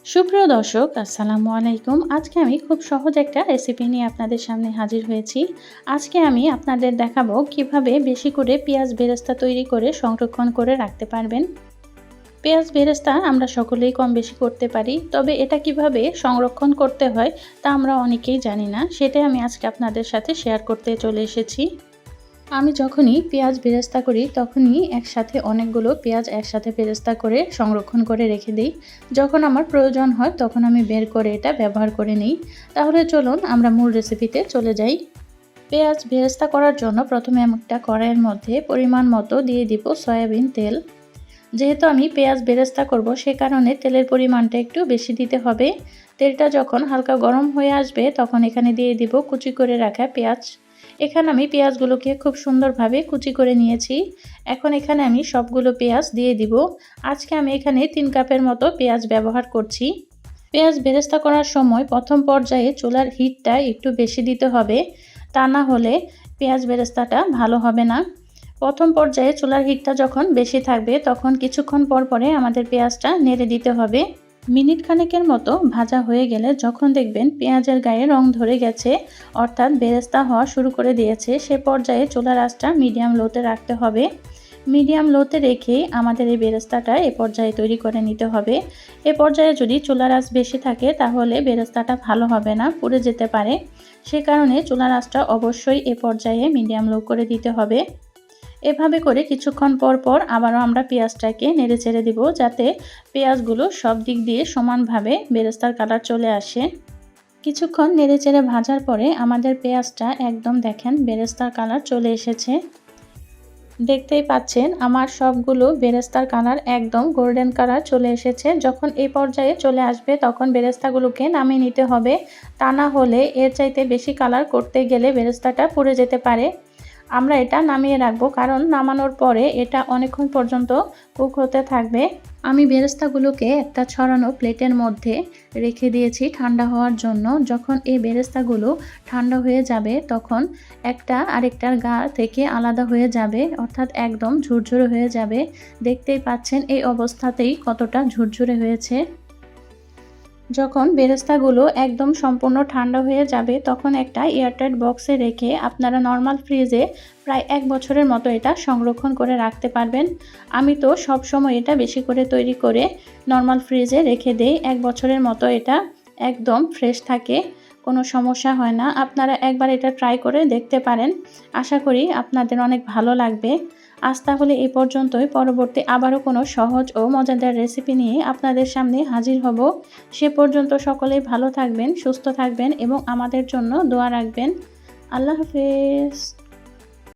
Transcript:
সুপ্রিয় দর্শক, আসসালামু আলাইকুম। আজকে আমি খুব সহজ একটা রেসিপি নিয়ে আপনাদের সামনে হাজির হয়েছি। আজকে আমি আপনাদের দেখাবো কিভাবে বেশি করে পেঁয়াজ বেরেস্তা তৈরি করে সংরক্ষণ করে রাখতে পারবেন। পেঁয়াজ বেরেস্তা আমরা সকলেই কম বেশি করতে পারি, তবে এটা কিভাবে সংরক্ষণ করতে হয় তা আমরা অনেকেই জানি না। সেটাই আমি আজকে আপনাদের সাথে শেয়ার করতে চলে এসেছি। আমি যখনই পেঁয়াজ বেরেস্তা করি তখনই একসাথে অনেকগুলো পেঁয়াজ একসাথে বেরেস্তা করে সংরক্ষণ করে রেখে দিই। যখন আমার প্রয়োজন হয় তখন আমি বের করে এটা ব্যবহার করে নিই। তাহলে চলুন আমরা মূল রেসিপিতে চলে যাই। পেঁয়াজ বেরেস্তা করার জন্য প্রথমে আমি একটা কড়াইয়ের মধ্যে পরিমাণ মতো দিয়ে দিব সয়াবিন তেল। যেহেতু আমি পেঁয়াজ বেরেস্তা করব সে কারণে তেলের পরিমাণটা একটু বেশি দিতে হবে। তেলটা যখন হালকা গরম হয়ে আসবে তখন এখানে দিয়ে দিব কুচি করে রাখা পেঁয়াজ। এখানে আমি পেঁয়াজগুলোকে খুব সুন্দরভাবে কুচি করে নিয়েছি। এখন এখানে আমি সবগুলো পেঁয়াজ দিয়ে দিব। আজকে আমি এখানে 3 কাপের মতো পেঁয়াজ ব্যবহার করছি। পেঁয়াজ বেরেস্তা করার সময় প্রথম পর্যায়ে চুলার হিটটা একটু বেশি দিতে হবে, তা না হলে পেঁয়াজ বেরেস্তাটা ভালো হবে না। প্রথম পর্যায়ে চুলার হিটটা যখন বেশি থাকবে তখন কিছুক্ষণ পর পরে আমাদের পেঁয়াজটা নেড়ে দিতে হবে। মিনিট খানেকের মতো ভাজা হয়ে গেলে যখন দেখবেন পেঁয়াজের গায়ে রং ধরে গেছে, অর্থাৎ বেরেস্তা হওয়া শুরু করে দিয়েছে, সে পর্যায়ে চুলার আঁচটা মিডিয়াম লোতে রাখতে হবে। মিডিয়াম লোতে রেখেই আমাদের এই বেরেস্তাটা এ পর্যায়ে তৈরি করে নিতে হবে। এ পর্যায়ে যদি চুলার আঁচ বেশি থাকে তাহলে বেরেস্তাটা ভালো হবে না, পুড়ে যেতে পারে। সে কারণে চুলার আঁচটা অবশ্যই এ পর্যায়ে মিডিয়াম লো করে দিতে হবে। এভাবে করে কিছুক্ষণ পর পর আবারও আমরা পেঁয়াজটাকে নেড়ে চেড়ে দিব, যাতে পেঁয়াজগুলো সব দিক দিয়ে সমানভাবে বেরেস্তার কালার চলে আসে। কিছুক্ষণ নেড়ে চেড়ে ভাজার পরে আমাদের পেঁয়াজটা একদম দেখেন বেরেস্তার কালার চলে এসেছে। দেখতেই পাচ্ছেন আমার সবগুলো বেরেস্তার কালার একদম গোল্ডেন কালার চলে এসেছে। যখন এই পর্যায়ে চলে আসবে তখন বেরেস্তাগুলোকে নামিয়ে নিতে হবে, তা না হলে এর চাইতে বেশি কালার করতে গেলে বেরেস্তাটা পুড়ে যেতে পারে। আমরা এটা নামিয়ে রাখবো, কারণ নামানোর পরে এটা অনেকক্ষণ পর্যন্ত কুক হতে থাকবে। আমি বেরেস্তাগুলোকে একটা ছড়ানো প্লেটের মধ্যে রেখে দিয়েছি ঠান্ডা হওয়ার জন্য। যখন এই বেরেস্তাগুলো ঠান্ডা হয়ে যাবে তখন একটা আরেকটার গা থেকে আলাদা হয়ে যাবে, অর্থাৎ একদম ঝুরঝুরে হয়ে যাবে। দেখতেই পাচ্ছেন এই অবস্থাতেই কতটা ঝুরঝুরে হয়েছে। যখন বেরেস্তাগুলো একদম সম্পূর্ণ ঠান্ডা হয়ে যাবে তখন একটা এয়ারটাইট বক্সে রেখে আপনারা নর্মাল ফ্রিজে প্রায় 1 বছরের মতো এটা সংরক্ষণ করে রাখতে পারবেন। আমি তো সব সময় এটা বেশি করে তৈরি করে নর্মাল ফ্রিজে রেখে দেই। 1 বছরের মতো এটা একদম ফ্রেশ থাকে, কোনো সমস্যা হয় না। আপনারা একবার এটা ট্রাই করে দেখতে পারেন। আশা করি আপনাদের অনেক ভালো লাগবে। আজ তাহলে এই পর্যন্তই। পরবর্তী আবারও কোনো সহজ ও মজাদার রেসিপি নিয়ে আপনাদের সামনে হাজির হব। সে পর্যন্ত সকলেই ভালো থাকবেন, সুস্থ থাকবেন এবং আমাদের জন্য দোয়া রাখবেন। আল্লাহ হাফেজ।